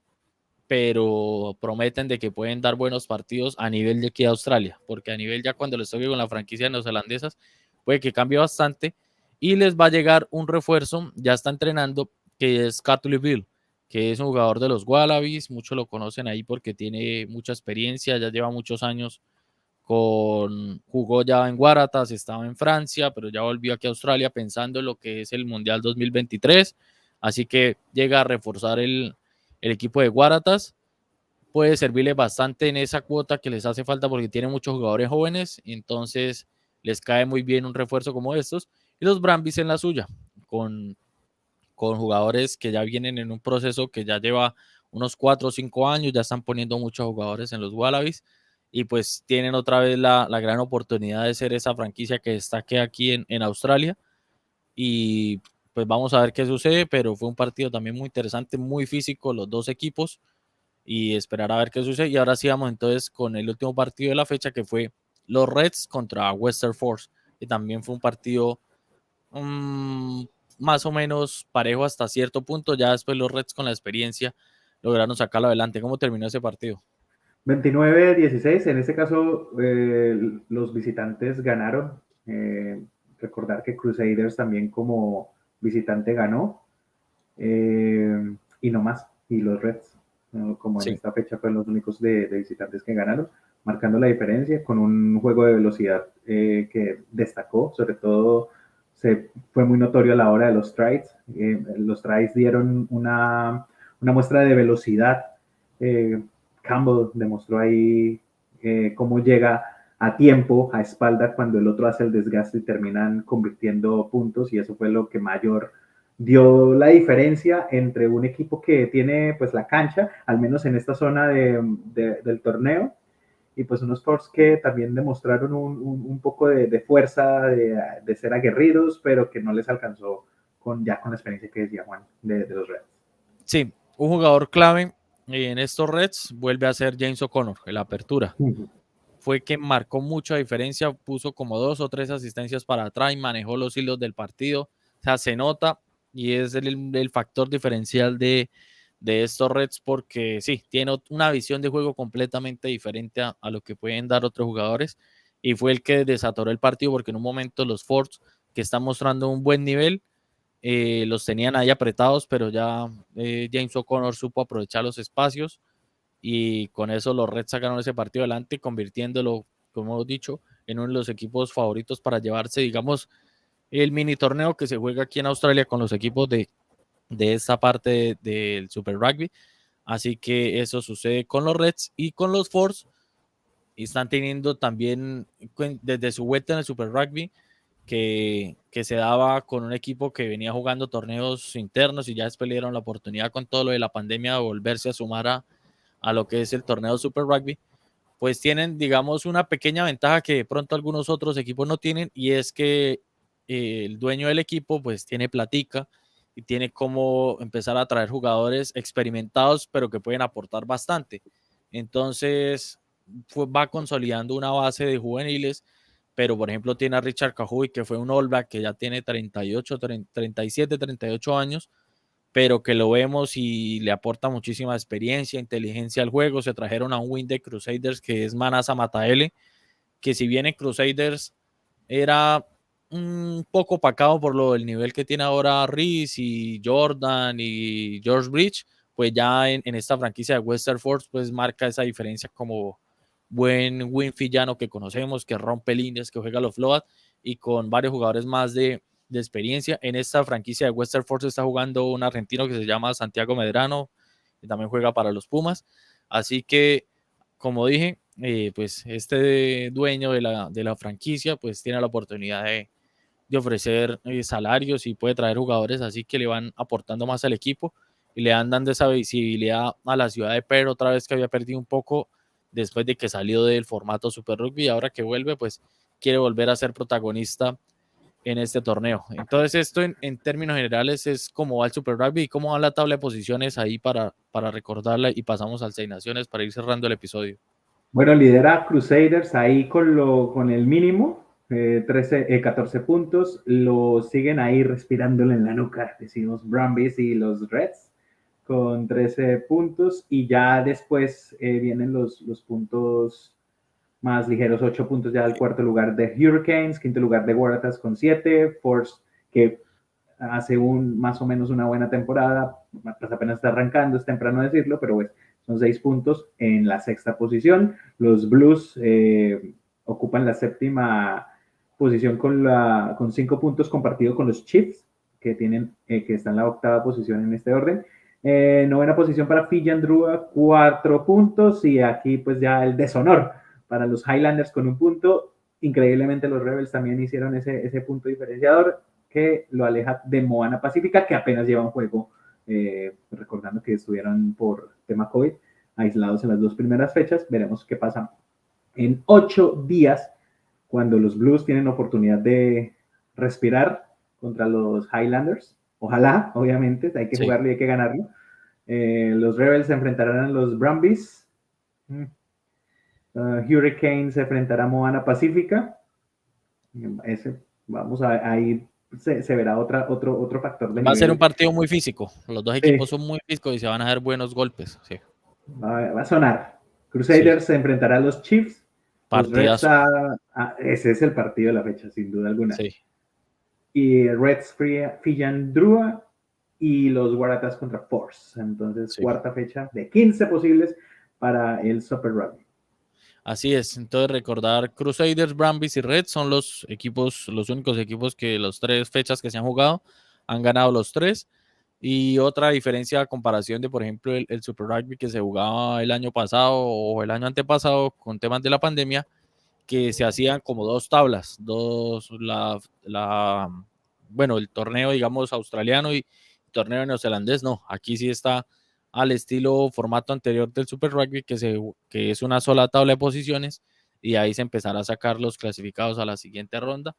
pero prometen de que pueden dar buenos partidos a nivel de aquí a Australia, porque a nivel ya cuando les toque con la franquicia neozelandesas, puede que cambie bastante y les va a llegar un refuerzo, ya está entrenando, que es Catley Bill, que es un jugador de los Wallabies, muchos lo conocen ahí porque tiene mucha experiencia, ya lleva muchos años jugó ya en Waratahs, estaba en Francia, pero ya volvió aquí a Australia pensando en lo que es el Mundial 2023, así que llega a reforzar el equipo de Waratahs, puede servirle bastante en esa cuota que les hace falta porque tiene muchos jugadores jóvenes, entonces les cae muy bien un refuerzo como estos, y los Brumbies en la suya, con, con jugadores que ya vienen en un proceso que ya lleva unos 4 o 5 años, ya están poniendo muchos jugadores en los Wallabies y pues tienen otra vez la gran oportunidad de ser esa franquicia que destaque aquí en Australia y pues vamos a ver qué sucede, pero fue un partido también muy interesante, muy físico los dos equipos y esperar a ver qué sucede. Y ahora sí vamos entonces con el último partido de la fecha que fue los Reds contra Western Force, que también fue un partido um, más o menos parejo hasta cierto punto. Ya después los Reds con la experiencia lograron sacarlo adelante. ¿Cómo terminó ese partido? 29-16, en este caso los visitantes ganaron. Recordar que Crusaders también como visitante ganó y no más. Y los Reds, ¿no? Como en Sí, esta fecha fueron los únicos de visitantes que ganaron, marcando la diferencia con un juego de velocidad que destacó, sobre todo fue muy notorio a la hora de los tries. Los tries dieron una muestra de velocidad. Campbell demostró ahí cómo llega a tiempo, a espalda, cuando el otro hace el desgaste y terminan convirtiendo puntos, y eso fue lo que mayor dio la diferencia entre un equipo que tiene pues la cancha, al menos en esta zona del torneo, y pues unos Force que también demostraron un poco de fuerza, de ser aguerridos, pero que no les alcanzó ya con la experiencia que decía Juan de los Reds. Sí, un jugador clave en estos Reds vuelve a ser James O'Connor, en la apertura. Fue quien marcó mucha diferencia, puso como 2 o 3 asistencias para atrás y manejó los hilos del partido. O sea, se nota y es el factor diferencial de estos Reds, porque sí, tiene una visión de juego completamente diferente a lo que pueden dar otros jugadores, y fue el que desatoró el partido, porque en un momento los Forts, que están mostrando un buen nivel, los tenían ahí apretados, pero ya James O'Connor supo aprovechar los espacios, y con eso los Reds sacaron ese partido adelante, convirtiéndolo, como hemos dicho, en uno de los equipos favoritos para llevarse, digamos, el mini torneo que se juega aquí en Australia con los equipos de esta parte del Super Rugby. Así que eso sucede con los Reds, y con los Force están teniendo también, desde su vuelta en el Super Rugby, que se daba con un equipo que venía jugando torneos internos, y ya después le dieron la oportunidad con todo lo de la pandemia de volverse a sumar a lo que es el torneo Super Rugby. Pues tienen, digamos, una pequeña ventaja que de pronto algunos otros equipos no tienen, y es que el dueño del equipo pues tiene platica y tiene cómo empezar a traer jugadores experimentados, pero que pueden aportar bastante. Entonces va consolidando una base de juveniles, pero por ejemplo tiene a Richard Cajuy, que fue un All Black, que ya tiene 38, 37, 38 años, pero que lo vemos y le aporta muchísima experiencia, inteligencia al juego. Se trajeron a un win de Crusaders, que es Manasa Mataele, que si bien en Crusaders era un poco opacado por lo del nivel que tiene ahora Reese y Jordan y George Bridge, pues ya en esta franquicia de Western Force pues marca esa diferencia como buen Winfield llano que conocemos, que rompe líneas, que juega los float, y con varios jugadores más de experiencia. En esta franquicia de Western Force está jugando un argentino que se llama Santiago Medrano, que también juega para los Pumas. Así que, como dije, pues este dueño de la franquicia pues tiene la oportunidad de ofrecer salarios, y puede traer jugadores así que le van aportando más al equipo y le dan dando esa visibilidad a la ciudad de Perth, otra vez que había perdido un poco después de que salió del formato Super Rugby, y ahora que vuelve pues quiere volver a ser protagonista en este torneo. Entonces esto en términos generales es cómo va el Super Rugby y cómo va la tabla de posiciones ahí para recordarla, y pasamos al Seis Naciones para ir cerrando el episodio. Bueno, lidera Crusaders ahí con el mínimo, 14 puntos. Lo siguen ahí respirándole en la nuca, decimos Brumbies y los Reds, con 13 puntos. Y ya después vienen los puntos más ligeros, 8 puntos ya al cuarto lugar de Hurricanes, quinto lugar de Waratahs con 7, Force, que hace más o menos una buena temporada, pues apenas está arrancando, es temprano decirlo, pero pues son 6 puntos en la sexta posición. Los Blues ocupan la séptima posición con 5 puntos, compartido con los Chiefs, que están en la octava posición en este orden. Novena posición para Fijian Drua, 4 puntos, y aquí pues ya el deshonor para los Highlanders con 1 punto. Increíblemente los Rebels también hicieron ese punto diferenciador que lo aleja de Moana Pacífica, que apenas lleva un juego, recordando que estuvieron por tema COVID aislados en las 2 primeras fechas. Veremos qué pasa en 8 días, cuando los Blues tienen oportunidad de respirar contra los Highlanders. Ojalá, obviamente, hay que jugarlo y hay que ganarlo. Los Rebels se enfrentarán a los Brumbies. Hurricanes se enfrentará a Moana Pacífica. Vamos a ir, se verá otro factor de Va a ser un nivel. partido muy físico. Los dos equipos son muy físicos y se van a dar buenos golpes. Sí. Va a sonar. Sí. Crusaders se enfrentará a los Chiefs. Los Reds Partidazo. ese es el partido de la fecha, sin duda alguna. Sí. Y Reds Fijian Drua y los Waratahs contra Force. Entonces, Sí. cuarta fecha de 15 posibles para el Super Rugby. Así es. Entonces, recordar, Crusaders, Brumbies y Reds son los únicos equipos que las 3 fechas que se han jugado han ganado los 3. Y otra diferencia a comparación de, por ejemplo, el Super Rugby que se jugaba el año pasado o el año antepasado con temas de la pandemia, que se hacían como dos tablas, bueno, el torneo, digamos, australiano y torneo neozelandés, no, aquí sí está al estilo formato anterior del Super Rugby, que es una sola tabla de posiciones, y ahí se empezará a sacar los clasificados a la siguiente ronda.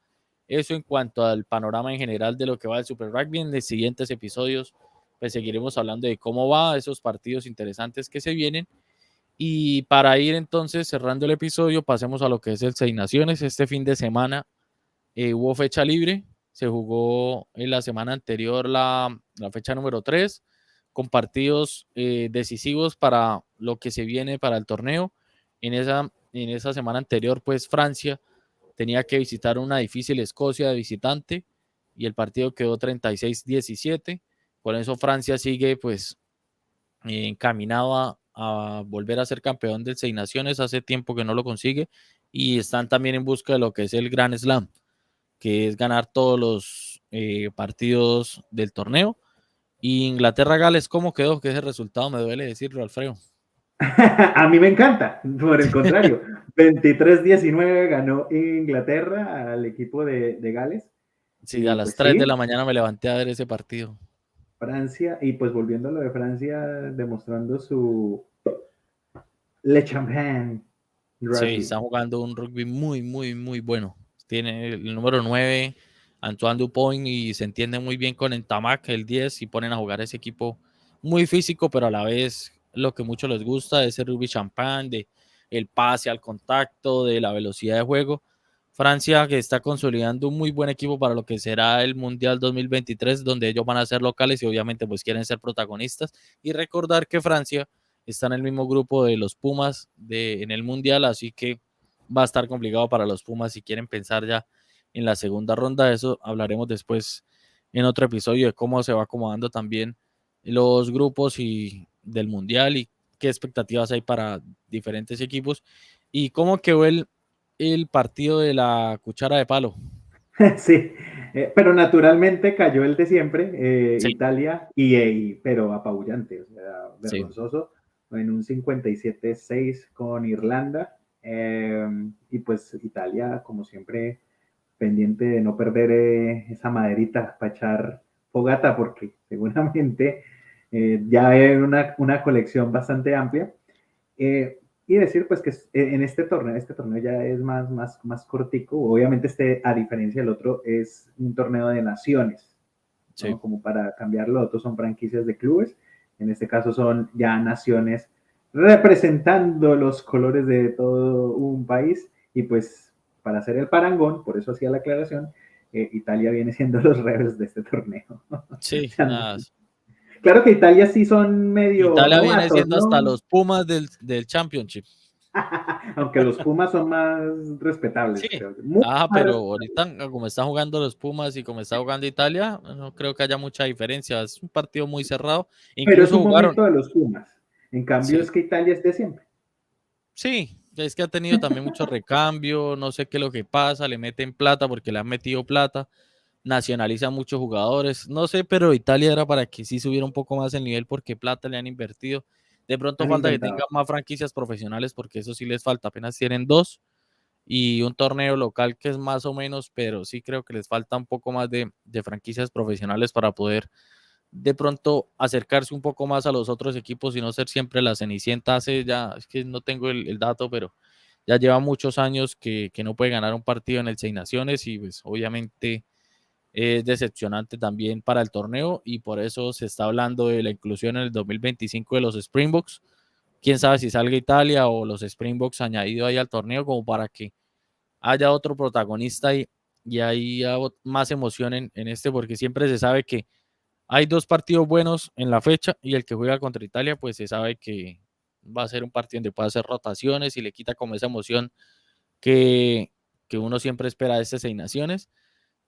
Eso en cuanto al panorama en general de lo que va el Super Rugby. En los siguientes episodios, pues seguiremos hablando de cómo va esos partidos interesantes que se vienen. Y para ir entonces cerrando el episodio, pasemos a lo que es el Seis Naciones. Este fin de semana hubo fecha libre, se jugó en la semana anterior la fecha número 3, con partidos decisivos para lo que se viene para el torneo. En esa semana anterior, pues Francia tenía que visitar una difícil Escocia de visitante y el partido quedó 36-17. Por eso Francia sigue pues encaminado a volver a ser campeón del Seis Naciones, hace tiempo que no lo consigue, y están también en busca de lo que es el Grand Slam, que es ganar todos los partidos del torneo. Y Inglaterra-Gales, ¿cómo quedó? Que ese resultado me duele decirlo, Alfredo. A mí me encanta, por el contrario, 23-19 ganó Inglaterra al equipo de Gales. Sí, a Y las pues 3 de sí, la mañana me levanté a ver ese partido. Francia, y pues volviendo a lo de Francia, demostrando su Le Champagne Sí, Rugby. están jugando un rugby muy, muy, muy bueno. Tiene el número 9, Antoine Dupont, y se entiende muy bien con Entamac, el 10, y ponen a jugar ese equipo muy físico, pero a la vez lo que mucho les gusta es el rugby champán, de el pase al contacto, de la velocidad de juego. Francia que está consolidando un muy buen equipo para lo que será el Mundial 2023, donde ellos van a ser locales y obviamente pues quieren ser protagonistas. Y recordar que Francia está en el mismo grupo de los Pumas en el Mundial, así que va a estar complicado para los Pumas si quieren pensar ya en la segunda ronda. De eso hablaremos después en otro episodio de cómo se va acomodando también los grupos y del Mundial y qué expectativas hay para diferentes equipos y cómo quedó el partido de la cuchara de palo. Sí, pero naturalmente cayó el de siempre, Sí, Italia, pero apabullante, o sea, sí. vergonzoso, en un 57-6 con Irlanda. Y pues Italia, como siempre, pendiente de no perder esa maderita para echar fogata, porque seguramente ya hay una colección bastante amplia. Eh, y decir pues que en este torneo ya es más cortico, obviamente a diferencia del otro, es un torneo de naciones, Sí. ¿no? Como para cambiarlo, otros son franquicias de clubes, en este caso son ya naciones representando los colores de todo un país y pues para hacer el parangón, por eso hacía la aclaración, Italia viene siendo los reyes de este torneo. O Sí, sea, nada. claro que Italia sí son medio Italia viene novatos, siendo hasta ¿no? los Pumas del Championship. Aunque los Pumas son más Sí. respetables, creo. Muy más Pero respetables. ahorita, como están jugando los Pumas y como está jugando Italia, no creo que haya mucha diferencia. Es un partido muy cerrado. Pero es Incluso un jugaron, momento de los Pumas. En cambio, sí, es que Italia es de siempre. sí, es que ha tenido también mucho recambio, no sé qué es lo que pasa, le meten plata porque le han metido plata, nacionalizan muchos jugadores, no sé, pero Italia era para que sí subiera un poco más el nivel porque plata le han invertido. De pronto Han falta que tengan intentado. más franquicias profesionales porque eso sí les falta, apenas tienen dos y un torneo local que es más o menos, pero sí creo que les falta un poco más de franquicias profesionales para poder de pronto acercarse un poco más a los otros equipos y no ser siempre la Cenicienta. Hace ya, es que no tengo el dato, pero ya lleva muchos años que no puede ganar un partido en el Seis Naciones y pues obviamente es decepcionante también para el torneo y por eso se está hablando de la inclusión en el 2025 de los Springboks. Quién sabe si salga Italia o los Springboks añadido ahí al torneo como para que haya otro protagonista y haya más emoción en este, porque siempre se sabe que hay dos partidos buenos en la fecha y el que juega contra Italia, pues se sabe que va a ser un partido donde puede hacer rotaciones y le quita como esa emoción que, que uno siempre espera de estas Seis Naciones.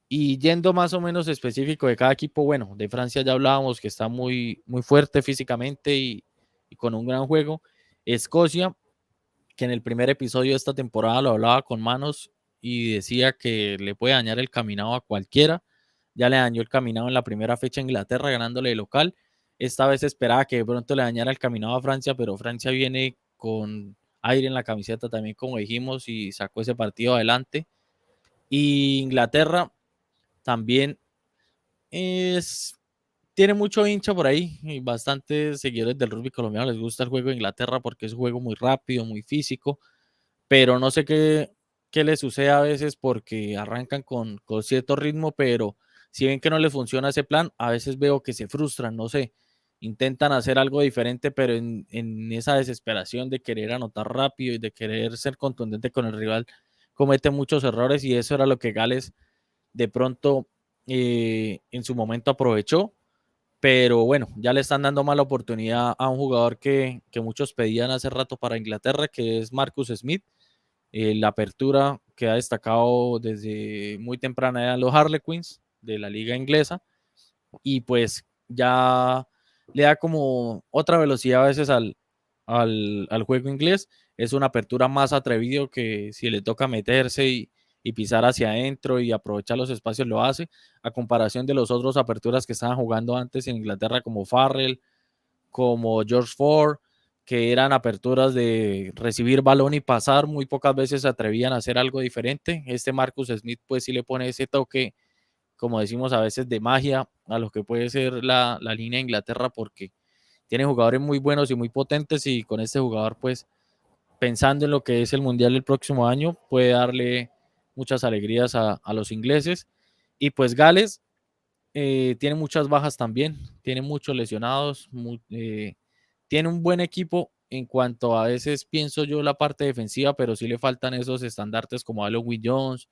Y yendo más o menos específico de cada equipo, bueno, de Francia ya hablábamos que está muy, muy fuerte físicamente y con un gran juego. Escocia, que en el primer episodio de esta temporada lo hablaba con Manos y decía que le puede dañar el caminado a cualquiera. ya le dañó el caminado en la primera fecha a Inglaterra, ganándole de local. Esta vez esperaba que de pronto le dañara el caminado a Francia, pero Francia viene con aire en la camiseta también, como dijimos, y sacó ese partido adelante. Y Inglaterra también tiene mucho hincha por ahí y bastantes seguidores del rugby colombiano les gusta el juego de Inglaterra porque es un juego muy rápido, muy físico, pero no sé qué le sucede a veces porque arrancan con cierto ritmo, pero si ven que no les funciona ese plan, a veces veo que se frustran, no sé, intentan hacer algo diferente, pero en esa desesperación de querer anotar rápido y de querer ser contundente con el rival, cometen muchos errores y eso era lo que Gales de pronto en su momento aprovechó, pero bueno, ya le están dando mala oportunidad a un jugador que muchos pedían hace rato para Inglaterra, que es Marcus Smith, la apertura que ha destacado desde muy temprana edad en los Harlequins de la liga inglesa, y pues ya le da como otra velocidad a veces al juego inglés. Es una apertura más atrevido que si le toca meterse y pisar hacia adentro y aprovechar los espacios lo hace, a comparación de los otros aperturas que estaban jugando antes en Inglaterra como Farrell, como George Ford, que eran aperturas de recibir balón y pasar, muy pocas veces se atrevían a hacer algo diferente. Este Marcus Smith pues sí le pone ese toque, como decimos a veces, de magia a lo que puede ser la línea de Inglaterra, porque tiene jugadores muy buenos y muy potentes, y con este jugador, pues, pensando en lo que es el Mundial el próximo año, puede darle muchas alegrías a los ingleses. Y pues Gales tiene muchas bajas también, tiene muchos lesionados, tiene un buen equipo en cuanto a veces pienso yo la parte defensiva, pero sí le faltan esos estandartes como Halloween Jones,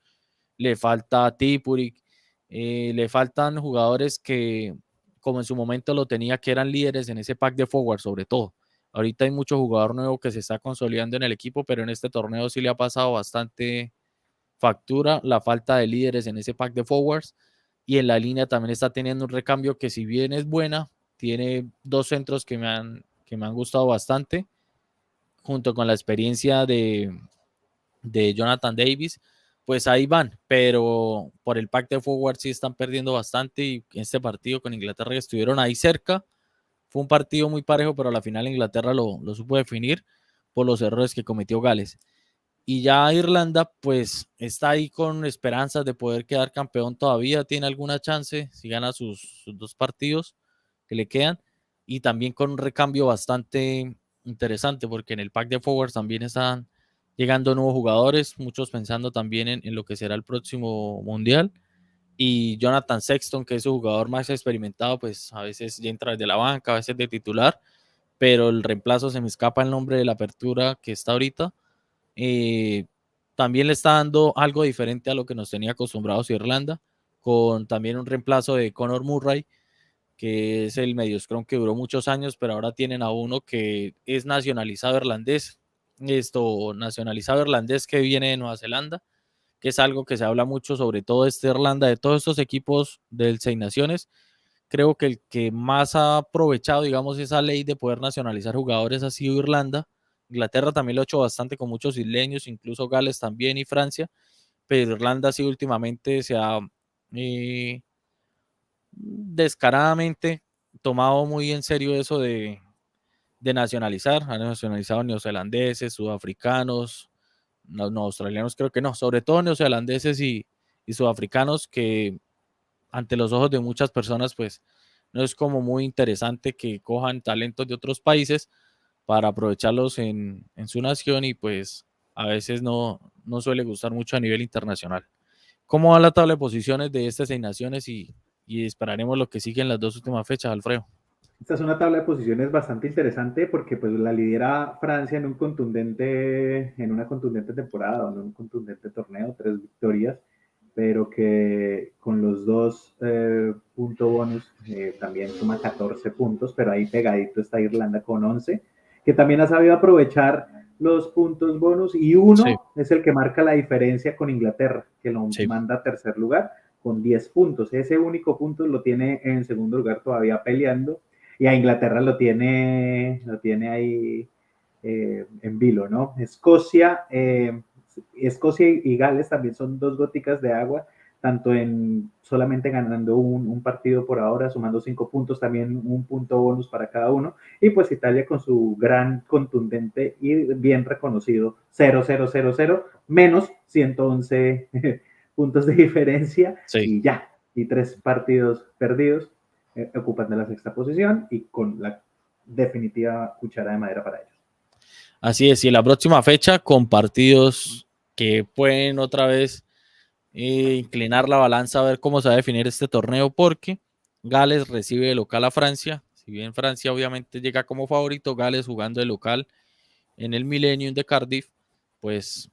le falta Tipurik, le faltan jugadores que, como en su momento lo tenía, que eran líderes en ese pack de forward, sobre todo. Ahorita hay mucho jugador nuevo que se está consolidando en el equipo, pero en este torneo sí le ha pasado bastante factura la falta de líderes en ese pack de forwards. Y en la línea también está teniendo un recambio que, si bien es buena, tiene dos centros que me han gustado bastante, junto con la experiencia de Jonathan Davis, pues ahí van, pero por el pack de forward sí están perdiendo bastante, y este partido con Inglaterra que estuvieron ahí cerca, fue un partido muy parejo, pero a la final Inglaterra lo supo definir por los errores que cometió Gales. Y ya Irlanda, pues está ahí con esperanzas de poder quedar campeón todavía, tiene alguna chance si gana sus dos partidos que le quedan, y también con un recambio bastante interesante, porque en el pack de forwards también están llegando nuevos jugadores, muchos pensando también en lo que será el próximo mundial. Y Jonathan Sexton, que es su jugador más experimentado, pues a veces ya entra desde la banca, a veces de titular, pero el reemplazo se me escapa el nombre de la apertura que está ahorita. eh, También le está dando algo diferente a lo que nos tenía acostumbrados Irlanda, con también un reemplazo de Conor Murray, que es el medio scrum que duró muchos años, pero ahora tienen a uno que es nacionalizado irlandés, nacionalizado irlandés que viene de Nueva Zelanda, que es algo que se habla mucho, sobre todo Irlanda, de todos estos equipos del Seis Naciones. Creo que el que más ha aprovechado, digamos, esa ley de poder nacionalizar jugadores ha sido Irlanda. Inglaterra también lo ha hecho bastante con muchos isleños, incluso Gales también y Francia, pero Irlanda sí últimamente se ha descaradamente tomado muy en serio eso de nacionalizar. Han nacionalizado neozelandeses, sudafricanos, no, australianos creo que no, sobre todo neozelandeses y sudafricanos, que ante los ojos de muchas personas, pues no es como muy interesante que cojan talentos de otros países para aprovecharlos en su nación, y pues a veces no suele gustar mucho a nivel internacional. ¿Cómo va la tabla de posiciones de estas seis naciones y esperaremos lo que sigue en las dos últimas fechas, Alfredo? Esta es una tabla de posiciones bastante interesante porque pues la lidera Francia en una contundente temporada, en un contundente torneo, 3 victorias, pero que con los dos puntos bonus también suma 14 puntos, pero ahí pegadito está Irlanda con 11, que también ha sabido aprovechar los puntos bonus, y Sí, uno es el que marca la diferencia con Inglaterra, que lo sí, manda a tercer lugar con 10 puntos. Ese único punto lo tiene en segundo lugar todavía peleando, y a Inglaterra lo tiene ahí en vilo, ¿no? Escocia y Gales también son dos goticas de agua tanto en solamente ganando un partido por ahora, sumando 5 puntos, también un punto bonus para cada uno. Y pues Italia con su gran, contundente y bien reconocido 0-0-0-0, menos 111 puntos de diferencia Sí, y ya. Y 3 partidos perdidos ocupan de la sexta posición y con la definitiva cuchara de madera para ellos. así es. Y la próxima fecha con partidos que pueden otra vez inclinar la balanza a ver cómo se va a definir este torneo, porque Gales recibe de local a Francia. Si bien Francia obviamente llega como favorito, Gales jugando de local en el Millennium de Cardiff, pues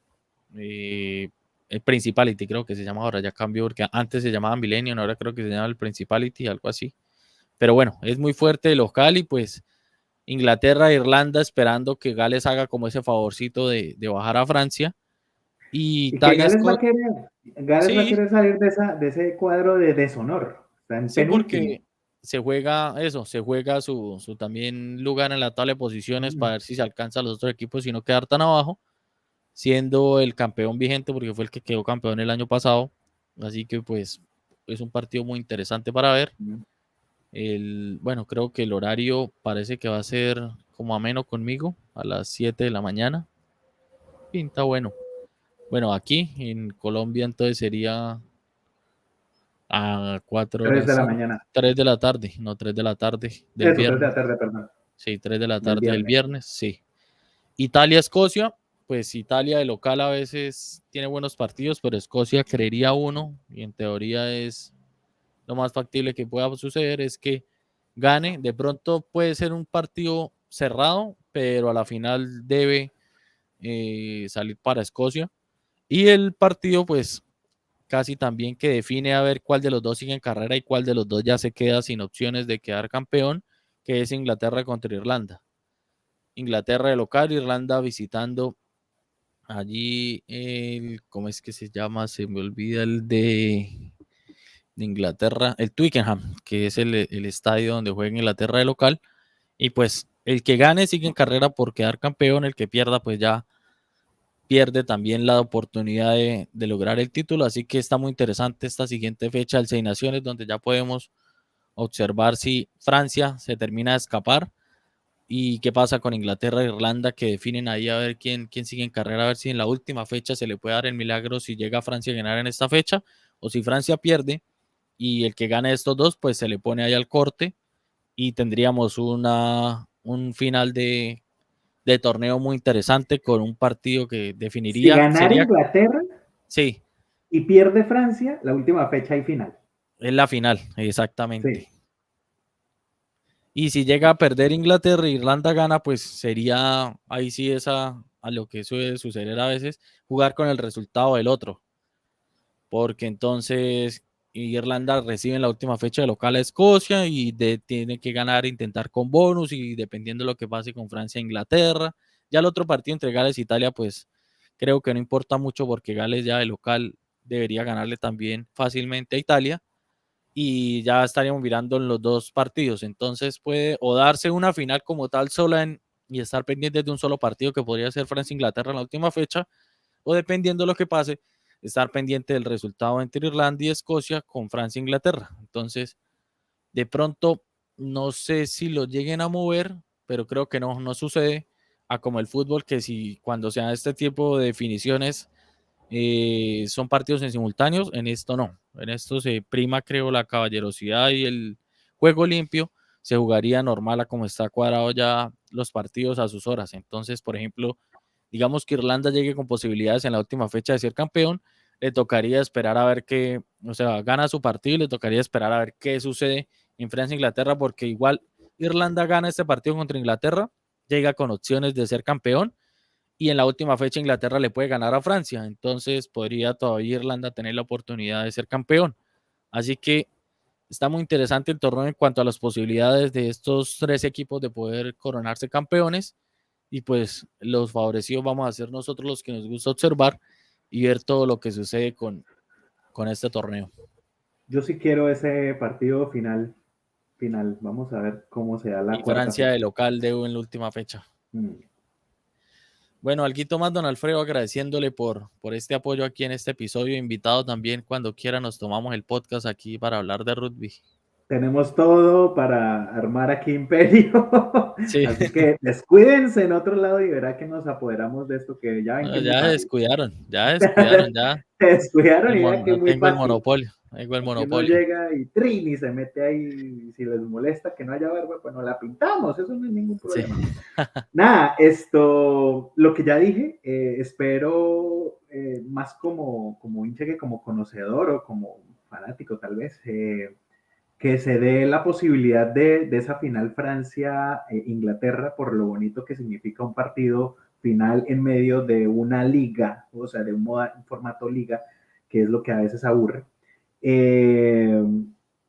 el Principality creo que se llama ahora, ya cambió porque antes se llamaba Millennium, ahora creo que se llama el Principality, algo así. Pero bueno, es muy fuerte de local y pues Inglaterra e Irlanda esperando que Gales haga como ese favorcito de bajar a Francia. Y Y que Italia, Gales va a sí, querer salir de ese cuadro de deshonor. Está en sí, penúltimo. porque se juega eso, se juega su también lugar en la tabla de posiciones para ver si se alcanza a los otros equipos y no quedar tan abajo, siendo el campeón vigente porque fue el que quedó campeón el año pasado. Así que pues es un partido muy interesante para ver. Bueno, creo que el horario parece que va a ser como ameno conmigo a las 7 de la mañana. Pinta bueno. Bueno, aquí en Colombia entonces sería a 4 3 de horas, la mañana. 3 de la tarde, no 3 de la tarde del Eso, 3 de viernes. la tarde, perdón. Sí, 3 de la Del tarde del viernes. viernes, sí. Italia-Escocia, pues Italia de local a veces tiene buenos partidos, pero Escocia creería uno, y en teoría es lo más factible que pueda suceder, es que gane. De pronto puede ser un partido cerrado, pero a la final debe salir para Escocia. Y el partido, pues casi también que define a ver cuál de los dos sigue en carrera y cuál de los dos ya se queda sin opciones de quedar campeón, que es Inglaterra contra Irlanda. Inglaterra de local, Irlanda visitando allí ¿cómo es que se llama? Se me olvida el de Inglaterra, el Twickenham, que es el estadio donde juega Inglaterra de local. Y pues el que gane sigue en carrera por quedar campeón, el que pierda pues ya pierde también la oportunidad de lograr el título. Así que está muy interesante esta siguiente fecha del Seis Naciones, donde ya podemos observar si Francia se termina de escapar y qué pasa con Inglaterra e Irlanda, que definen ahí a ver quién sigue en carrera, a ver si en la última fecha se le puede dar el milagro si llega Francia a ganar en esta fecha, o si Francia pierde y el que gane estos dos, pues se le pone ahí al corte y tendríamos un final de torneo muy interesante con un partido que Si definiría, ganara sería, Inglaterra sí, y pierde Francia, la última fecha y final. es la final, exactamente. Sí. Y si llega a perder Inglaterra e Irlanda gana, pues sería ahí sí esa a lo que suele suceder a veces, jugar con el resultado del otro. Porque entonces Irlanda recibe en la última fecha de local a Escocia y tiene que ganar, intentar con bonus y dependiendo de lo que pase con Francia e Inglaterra. Ya el otro partido entre Gales e Italia, pues creo que no importa mucho porque Gales ya de local debería ganarle también fácilmente a Italia y ya estaríamos mirando en los dos partidos. Entonces puede o darse una final como tal sola y estar pendientes de un solo partido que podría ser Francia-Inglaterra en la última fecha, o dependiendo de lo que pase, estar pendiente del resultado entre Irlanda y Escocia con Francia-Inglaterra. Entonces, de pronto, no sé si lo lleguen a mover, pero creo que no sucede a como el fútbol, que si cuando se dan este tipo de definiciones son partidos en simultáneos, en esto no. En esto se prima, creo, la caballerosidad y el juego limpio. Se jugaría normal a como está cuadrado ya los partidos a sus horas. Entonces, por ejemplo, digamos que Irlanda llegue con posibilidades en la última fecha de ser campeón, le tocaría esperar a ver qué, o sea, gana su partido y le tocaría esperar a ver qué sucede en Francia-Inglaterra, porque igual Irlanda gana este partido contra Inglaterra, llega con opciones de ser campeón y en la última fecha Inglaterra le puede ganar a Francia, entonces podría todavía Irlanda tener la oportunidad de ser campeón. Así que está muy interesante el torneo en cuanto a las posibilidades de estos tres equipos de poder coronarse campeones y pues los favorecidos vamos a ser nosotros los que nos gusta observar y ver todo lo que sucede con este torneo. Yo sí quiero ese partido final. Vamos a ver cómo se da la Y cuarta Francia de fecha. local de en la última fecha. Mm. Bueno, alguito más, don Alfredo, agradeciéndole por este apoyo aquí en este episodio. Invitado también, cuando quiera, nos tomamos el podcast aquí para hablar de rugby. Tenemos todo para armar aquí imperio. Sí, Así que descuídense en otro lado y verá que nos apoderamos de esto, que ya ven no, que es muy fácil. ya descuidaron, ya. Se descuidaron y ya que es muy Tengo el fácil. monopolio, tengo el Aquí uno monopolio. llega y trin y se mete ahí. Y si les molesta que no haya barba, pues nos la pintamos. Eso no es ningún Sí. problema. Nada, esto, lo que ya dije, espero más como hincha que como conocedor o como fanático tal vez, que se dé la posibilidad de esa final Francia-Inglaterra por lo bonito que significa un partido final en medio de una liga, o sea, de un formato liga, que es lo que a veces aburre. Eh,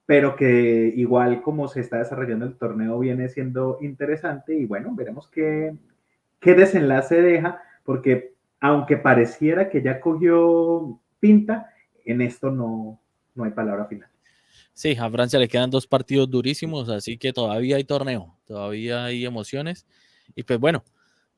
pero que igual como se está desarrollando el torneo viene siendo interesante y bueno, veremos qué desenlace deja, porque aunque pareciera que ya cogió pinta, en esto no hay palabra final. Sí, a Francia le quedan 2 partidos durísimos, así que todavía hay torneo, todavía hay emociones. Y pues bueno,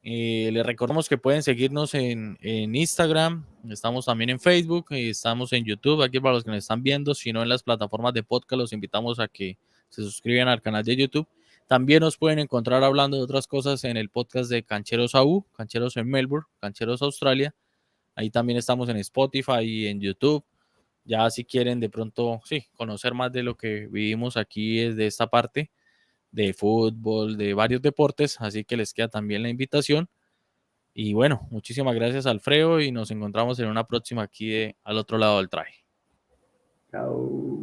les recordamos que pueden seguirnos en Instagram, estamos también en Facebook, estamos en YouTube, aquí para los que nos están viendo, si no en las plataformas de podcast, los invitamos a que se suscriban al canal de YouTube. También nos pueden encontrar hablando de otras cosas en el podcast de Cancheros AU, Cancheros en Melbourne, Cancheros Australia. Ahí también estamos en Spotify y en YouTube. Ya si quieren de pronto, sí, conocer más de lo que vivimos aquí desde esta parte de fútbol, de varios deportes, así que les queda también la invitación. Y bueno, muchísimas gracias Alfredo y nos encontramos en una próxima aquí al otro lado del traje. Chao.